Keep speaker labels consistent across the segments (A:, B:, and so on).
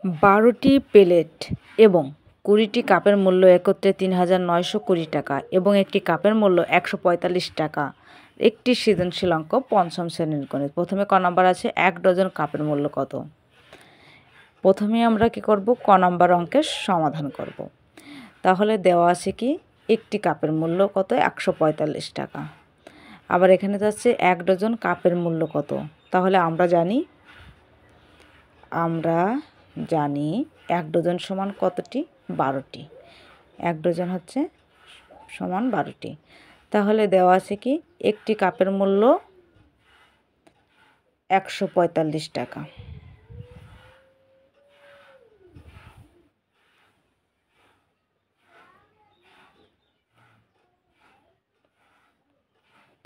A: 12টি plate এবং 20টি কাপের মূল্য একত্রে ৩,৯২০ টাকা এবং একটি কাপের মূল্য ১৪৫ টাকা। একটি সৃজনশীল অঙ্ক পঞ্চম শ্রেণীর গণিত। প্রথমে ক নম্বর আছে ১ ডজন কাপের মূল্য কত। প্রথমে আমরা কি করব, ক নম্বর অঙ্কের সমাধান করব। তাহলে দেওয়া আছে কি একটি কাপের মূল্য কত, ১৪৫ টাকা। আবার এখানে যাচ্ছে 1 ডজন কাপের মূল্য কত। তাহলে আমরা জানি 1 ডজন সমান কতটি, 12টি। 1 ডজন হচ্ছে সমান 12টি। তাহলে দেওয়া আছে কি একটি কাপের মূল্য 145 টাকা।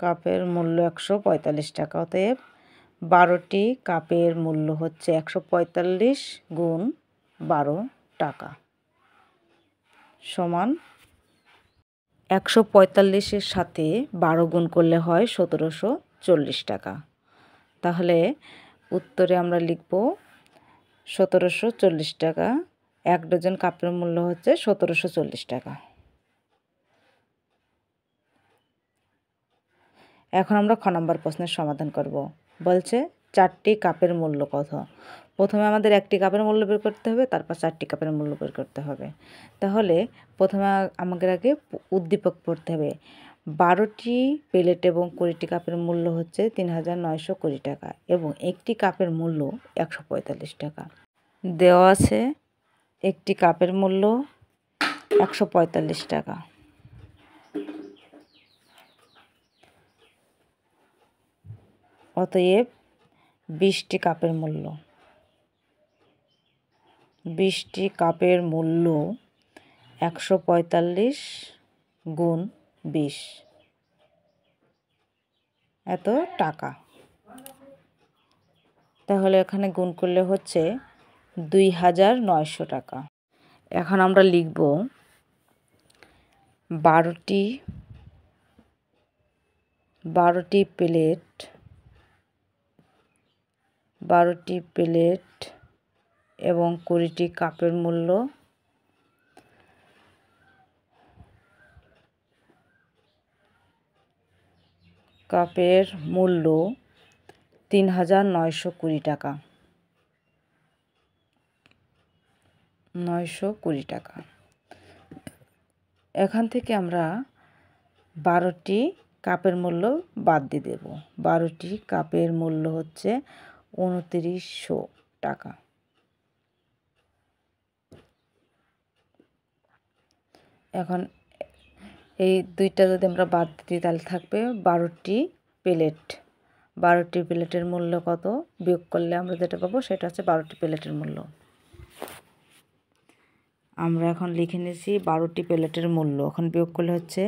A: কাপের মূল্য 145 টাকা। অতএব 12টি কাপের মূল্য হচ্ছে 145 গুণ 12 টাকা সমান 145-এর সাথে 12 গুণ করলে হয় 1740 টাকা। তাহলে উত্তরে আমরা লিখব 1740 টাকা। 1 ডজন কাপের মূল্য হচ্ছে 1740 টাকা। এখন আমরা খ নম্বর প্রশ্নের সমাধান করব। বলছে 4টি কাপের মূল্য কত। প্রথমে আমাদের একটি কাপের মূল্য বের করতে হবে, তারপর 4টি কাপের মূল্য বের করতে হবে। তাহলে প্রথমে আমাদের আগে উদ্দীপক পড়তে হবে। 12টি প্লেট এবং 20টি কাপের মূল্য হচ্ছে ৩,৯২০ টাকা এবং একটি কাপের মূল্য 145 টাকা। দেওয়া আছে একটি কাপের মূল্য 145 টাকা। অতএব 20টি কাপের মূল্য 145 গুণ 20 এত টাকা। তাহলে এখানে গুণ করলে হচ্ছে 2,900 টাকা। এখন আমরা লিখব 12টি প্লেট এবং 20টি কাপের মূল্য 3,920 টাকা। 920 টাকা। এখান থেকে আমরা 12টি কাপের মূল্য বাদ দিয়ে দেব। 12টি কাপের মূল্য হচ্ছে 2,900 টাকা। এখন এই দুইটা যদি আমরা বাদ দিই তাহলে থাকবে 12টি প্লেটের মূল্য কত, বিয়োগ করলে আমরা যেটা পাবো সেটা হচ্ছে 12টি প্লেটের মূল্য। আমরা এখন লিখে নিয়েছি 12টি প্লেটের মূল্য। এখন বিয়োগ করলে হচ্ছে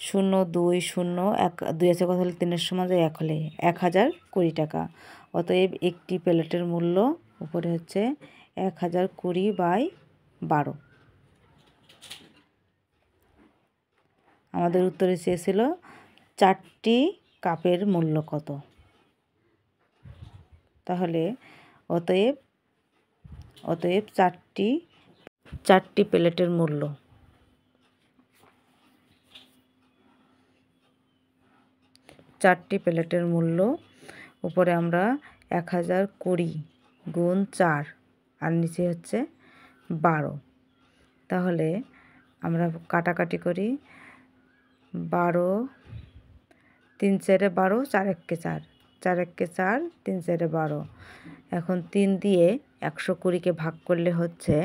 A: 0, 2, 0, 1, 2 আছে কথা হলে 3-এর সমান 1 হলে 1,020 টাকা। অতএব একটি প্লেটের মূল্য উপরে হচ্ছে 1,020/12। আমাদের উত্তরে চেয়েছিল 4টি কাপের মূল্য কত। তাহলে অতএব 4টি প্লেটের মূল্য 4টি প্লেটের মূল্য উপরে আমরা 1,020 গুণ 4 আর নিচে হচ্ছে 12। তাহলে আমরা কাটাকাটি করি। 12, 3 4 12, 4 1 4, 4 1 4, 3 4 12। এখন 3 দিয়ে 120-কে ভাগ করলে হচ্ছে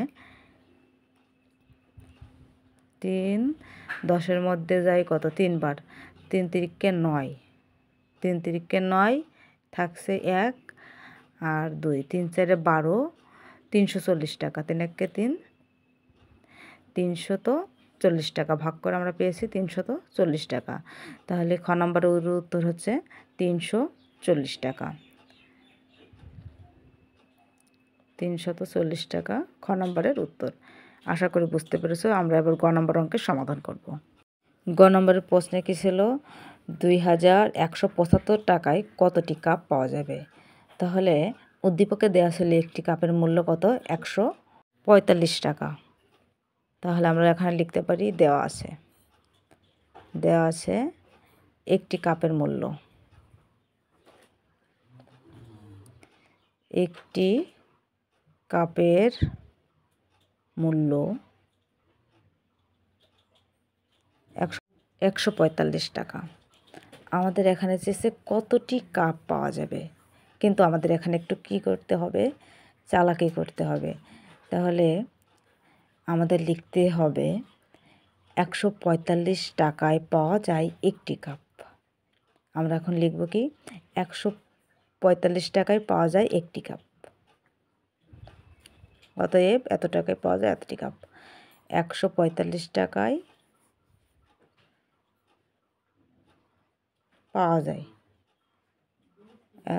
A: 3 10-এর মধ্যে যায় কত, 3 বার। 3 3-কে 9, 3 3-কে 9 থাকছে 1 আর 2, 3 4 12, 340 টাকা। 3 1-কে 3, 340 টাকা ভাগ করে আমরা পেয়েছি 340 টাকা। তাহলে খ নম্বরের উত্তর হচ্ছে 340 টাকা। 340 টাকা খ নম্বরের উত্তর। আশা করি বুঝতে পেরেছো। আমরা এবার গ নম্বর অঙ্কের সমাধান করব। গ নম্বরের প্রশ্নে কি ছিল, 2,175 টাকায় কতটি কাপ পাওয়া যাবে। তাহলে উদ্দীপকে দেওয়া ছিল একটি কাপের মূল্য কত, 145 টাকা। তাহলে আমরা এখানে লিখতে পারি দেওয়া আছে একটি কাপের মূল্য, একটি কাপের মূল্য 145 টাকা। আমাদের এখানে চেয়েছে কতটি কাপ পাওয়া যাবে, কিন্তু আমাদের এখানে একটু কি করতে হবে, চালাকি করতে হবে। তাহলে আমাদের লিখতে হবে 145 টাকায় পাওয়া যায় একটি কাপ। আমরা এখন লিখব কি, 145 টাকায় পাওয়া যায় একটি কাপ, অতএব এত টাকায় পাওয়া যায় এতটি কাপ। 145 টাকায় পাওয়া যায়,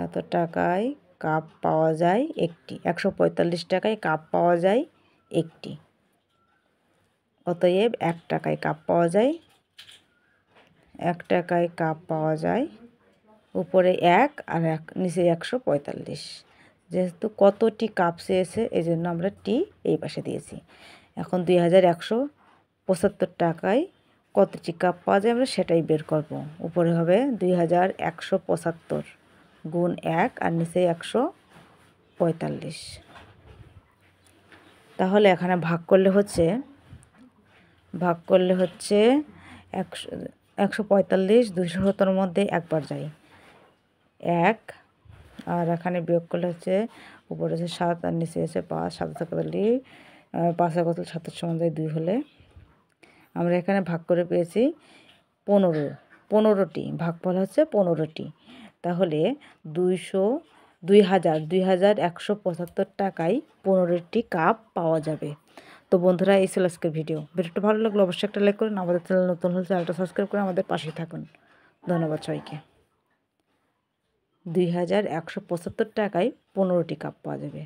A: এত টাকায় কাপ পাওয়া যায় একটি, 145 টাকায় কাপ পাওয়া যায় একটি, অতএব 1 টাকায় কাপ পাওয়া যায়, 1 টাকায় কাপ পাওয়া যায়, উপরে 1 আর 1 নিচে 145। যেহেতু কতটি কাপ চেয়েছে এই জন্য আমরা টি এই পাশে দিয়েছি। এখন 2175 টাকায় কতটি কাপ পাওয়া যায় আমরা সেটাই বের করব। উপরে হবে 2175 গুণ 1 আর নিচে 145। তাহলে এখানে ভাগ করলে হচ্ছে 145 270 মধ্যে একবার যায় 1, আর এখানে বিয়োগ করলে হচ্ছে উপরে হচ্ছে 7 আর নিচে হচ্ছে 5, 7 কতলি 5 কত 7 সমান যায় 2 হলে আমরা এখানে ভাগ করে পেয়েছি 15টি, ভাগফল হচ্ছে 15টি। তাহলে 2175 টাকায় 15টি কাপ পাওয়া যাবে। তো বন্ধুরা, এই ছিল আজকের ভিডিওটা ভালো লাগলো অবশ্যই একটা লাইক করুন, আমাদের চ্যানেল নতুন হলে চ্যানেলটা সাবস্ক্রাইব করে আমাদের পাশেই থাকুন। ধন্যবাদ সবাইকে। 2175 টাকায় 15টি কাপ পাওয়া যাবে।